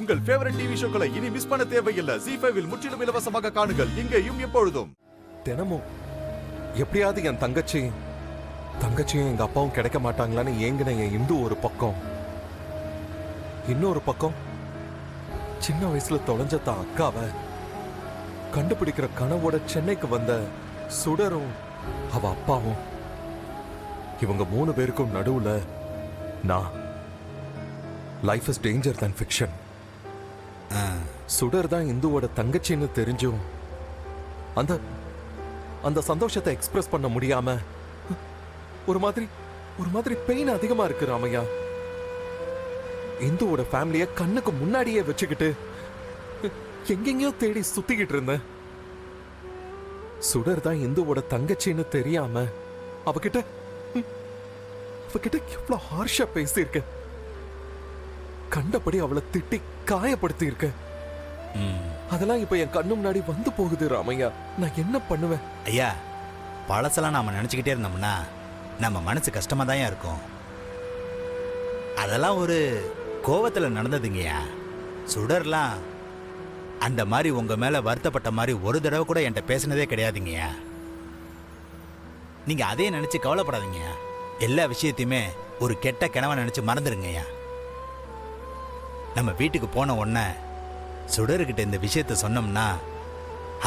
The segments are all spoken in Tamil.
உங்கள் ஃபேவரட் டிவி ஷோக்களை இனி மிஸ் பண்ண தேவையில்லை. ZEE5 இல் முற்றிலும் இலவசமாக காணுங்கள். இங்கேயும் எப்பொழுதும். தினமும் எப்படியாவது என் தங்கச்சியும் எங்க அப்பாவும் கிடைக்க மாட்டாங்களான்னு ஏங்கின என் இந்து ஒரு பக்கம், இன்னொரு பக்கம் சின்ன வயசுல தொலைஞ்ச தான் அக்காவை கண்டுபிடிக்கிற கனவோட சென்னைக்கு வந்த சுடரும் அவ அப்பாவும். இவங்க 3 பேருக்கும் நடுவுல நான். Life is danger than fiction. சுடர் தான் இந்துவோட தங்கச்சின்னு தெரிஞ்சும் அந்த அந்த சந்தோஷத்தை எக்ஸ்பிரஸ் பண்ண முடியாம ஒரு மாதிரி பெயின் அதிகமா இருக்கு ராமையா. இந்துவோட ஃபேமிலிய கண்ணுக்கு முன்னாடியே வச்சுக்கிட்டு எங்கெங்கயோ தேடி சுத்திக்கிட்டு இருந்தேன். சுடர் தான் இந்துவோட தங்கச்சின்னு தெரியாம அவகிட்ட எவ்வளவு ஹார்ஷா பேசியிருக்க, கண்டபடி அவளை திட்டி காயப்படுத்தி இருக்க. அதெல்லாம் இப்ப என் கண்ணு முன்னாடி வந்து போகுது ராமையா. நான் என்ன பண்ணுவேன்? ஐயா, பழசெல்லாம் நாம நினைச்சுக்கிட்டே இருந்தோம்னா நம்ம மனசு கஷ்டமா தான் இருக்கும். அதெல்லாம் ஒரு கோவத்துல நடந்ததுங்கய்யா. சுடர்லாம் அந்த மாதிரி உங்க மேல வருத்தப்பட்ட மாதிரி ஒரு தடவை கூட என்கிட்ட பேசினதே கிடையாதுங்கய்யா. நீங்க அதே நினைச்சு கவலைப்படாதீங்க. எல்லா விஷயத்தையுமே ஒரு கெட்ட கனவா நினைச்சு மறந்துடுங்கய்யா. நம்ம வீட்டுக்கு போன உடனே சுடர்கிட்ட இந்த விஷயத்த சொன்னோம்னா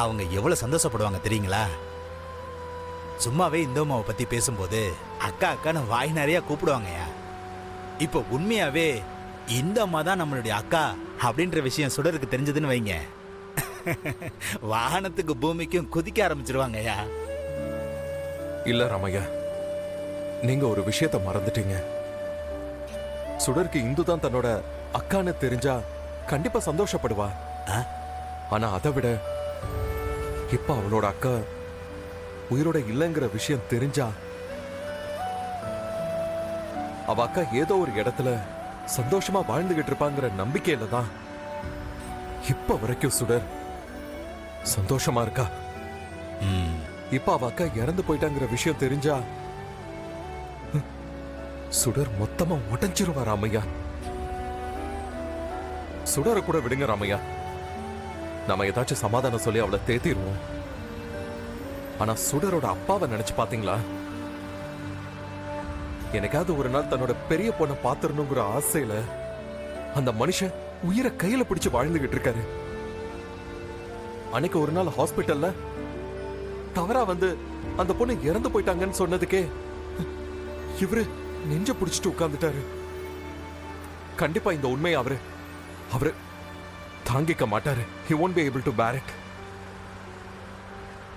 அவங்க எவ்வளவு சந்தோஷப்படுவாங்க தெரியுங்களா? சும்மாவே இந்தோமாவை பத்தி பேசும்போது அக்கா அக்கான்னு வாய் நிறைய கூப்பிடுவாங்கய்யா. இப்போ உண்மையாவே இந்த அம்மா தான் நம்மளுடைய அக்கா அப்படின்ற விஷயம் சுடருக்கு தெரிஞ்சதுன்னு வைங்க, வாகனத்துக்கு பூமிக்கும் குதிக்க ஆரம்பிச்சிருவாங்கய்யா. இல்ல ராமையா, நீங்க ஒரு விஷயத்த மறந்துட்டீங்க. சுடருக்கு இந்து தான் தன்னோட அக்கான்னு தெரிஞ்சா கண்டிப்பா சந்தோஷப்படுவா. ஆனா அதை விட இப்ப அவளோட அக்கா உயிரோட இல்லைங்கிற விஷயம் தெரிஞ்சா அவ அக்கா ஏதோ ஒரு இடத்துல சந்தோஷமா வாழ்ந்துகிட்டு இருப்பாங்கிற நம்பிக்கையில தான் இப்ப வரைக்கும் சுடர் சந்தோஷமா இருக்கா. இப்ப அவ அக்கா இறந்து போயிட்டாங்கிற விஷயம் தெரிஞ்சா சுடர் மொத்தமா உடஞ்சிருவா ராமையா. சுடரை கூட விடுங்க ராமையா, நாம ஏதாச்சும் சமாதானம் சொல்லி அவளை தேத்திடுவோம். ஆனா சுடரோட அப்பாவை நினைச்சு பாத்தீங்களா? எனக்காவது ஒரு நாள் தன்னோட பெரிய பொண்ணை பாத்துறணுங்கிற ஆசையில அந்த மனுஷன் உயிரை கையில பிடிச்சு வாழ்ந்துகிட்டு இருக்காரு. அன்னைக்கு ஒரு நாள் ஹாஸ்பிட்டல்ல தவறா வந்து அந்த பொண்ணு இறந்து போயிட்டாங்கன்னு சொன்னதுக்கே இவரு நெஞ்ச பிடிச்சிட்டு உட்கார்ந்துட்டாரு. கண்டிப்பா இந்த உண்மையை அவரு தாங்கிக்க மாட்டாரு. He won't be able to bear it.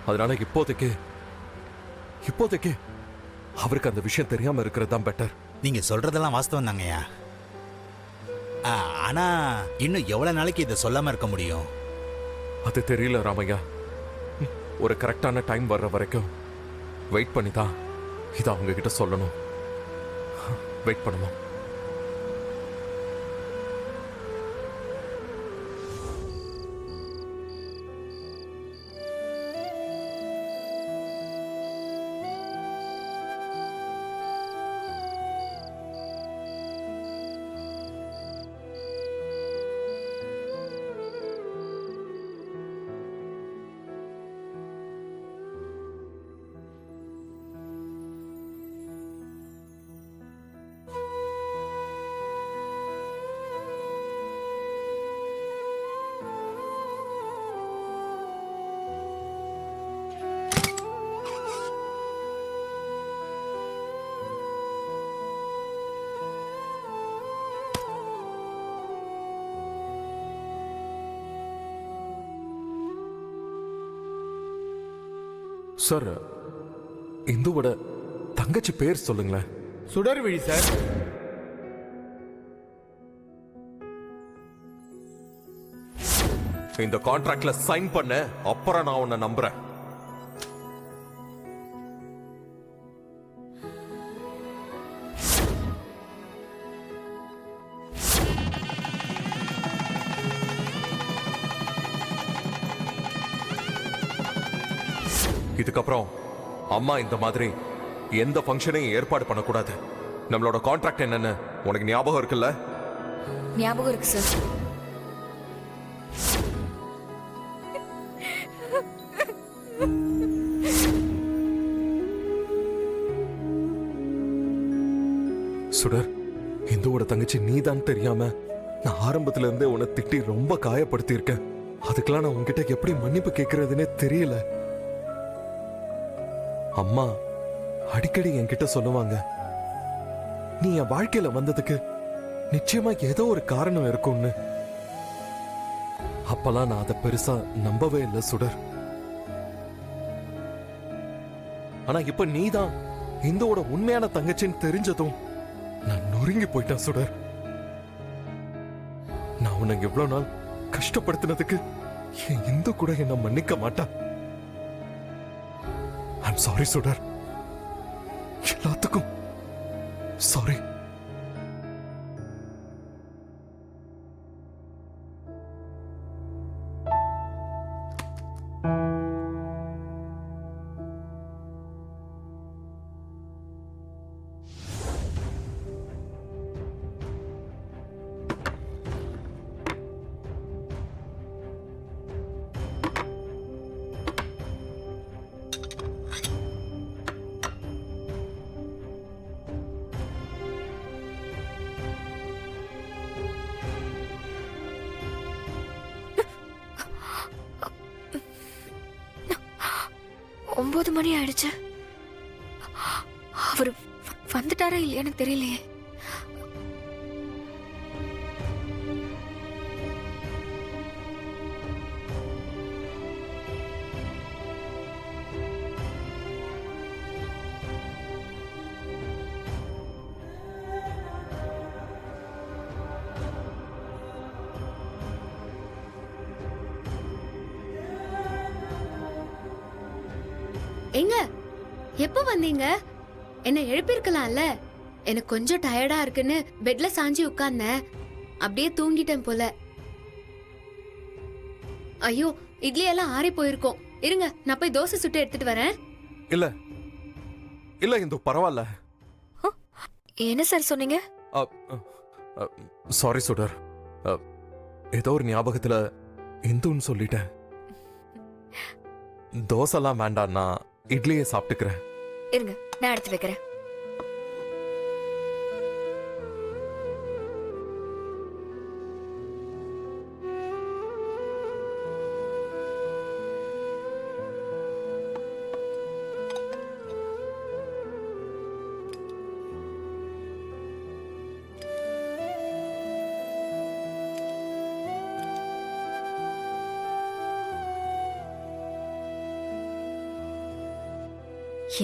அதனால இப்போதைக்கு அவருக்கு அந்த விஷயம் தெரியாம இருக்கிறது தான் பெட்டர். நீங்க சொல்றதெல்லாம் வாஸ்தவம் தாங்கய்யா. ஆனா இன்னும் எவ்வளவு நாளைக்கு இதை சொல்லாம இருக்க முடியும்? அது தெரியல ராமையா. ஒரு கரெக்டான டைம் வர்ற வரைக்கும் வெயிட் பண்ணி தான் இதை அவங்க கிட்ட சொல்லணும். வெயிட் பண்ணணும். சார், இந்துவோட தங்கச்சி பேர் சொல்லுங்களேன். சுடர்விழி சார். இந்த கான்ட்ராக்ட்ல சைன் பண்ண அப்புறம் நான் உன்னை நம்புறேன். இதுக்கப்புறம் அம்மா இந்த மாதிரி எந்த ஃபங்க்ஷனையும் ஏற்பாடு பண்ணக்கூடாது. நம்மளோட கான்ட்ராக்ட் என்னன்னு உனக்கு ஞாபகம் இருக்குல்ல? ஞாபகம் இருக்கு சார். சுடர், இந்துவோட தங்கச்சி நீதான் தெரியாம நான் ஆரம்பத்துல இருந்தே உன்னை திட்டி ரொம்ப காயப்படுத்தி இருக்கேன். அதுக்கெல்லாம் நான் உன்கிட்ட எப்படி மன்னிப்பு கேட்கறதுன்னே தெரியல. அம்மா அடிக்கடி என்கிட்ட சொல்லுவாங்க, நீ என் வாழ்க்கையில வந்ததுக்கு நிச்சயமா ஏதோ ஒரு காரணம் இருக்கும்னு. அப்பெல்லாம் நான் அதை பெருசா நம்பவே இல்லை சுடர். ஆனா இப்ப நீதான் இந்துவோட உண்மையான தங்கச்சின்னு தெரிஞ்சதும் நான் நொறுங்கி போயிட்டேன் சுடர். நான் உன்னை எவ்வளவு நாள் கஷ்டப்படுத்தினதுக்கு என் இந்து கூட என்ன மன்னிக்க மாட்டான். ஐம் சாரி சுடர், எல்லாத்துக்கும் சாரி. ஒன்பது மணி ஆயிடுச்சு. அவரு வந்துட்டாரா இல்லையான்னு தெரியலையே. எங்க எப்போ வந்தீங்க? என்ன எழுப்பிருக்கலாம்ல. எனக்கு கொஞ்சம் டயர்டா இருக்குன்னு பெட்ல சாஞ்சி உட்கார்ந்தேன். அப்படியே தூங்கிட்டேன் போல. ஐயோ, இட்லி எல்லாம் ஆறி போயிருக்கும். இருங்க, நான் போய் தோசை சுட்டு எடுத்துட்டு வரேன். இல்ல இல்ல இந்து பரவாயில்ல. என்ன சார் சொன்னீங்க? சாரி சுடர், ஏதோ ஒரு ஞாபகத்துல இந்துன்னு சொல்லிட்டேன். தோசைலாம் வேண்டாம், நான் இட்லியை சாப்பிட்டுக்கிறேன். இருங்க, நான் எடுத்து வைக்கிறேன்.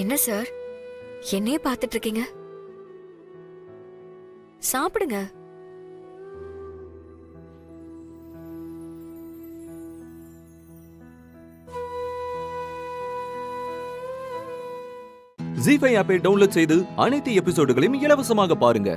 என்ன சார், என்னையே பார்த்துட்டு இருக்கீங்க? சாப்பிடுங்க. ஜீ5 ஆப்பை டவுன்லோட் செய்து அனைத்து எபிசோடுகளையும் இலவசமாக பாருங்க.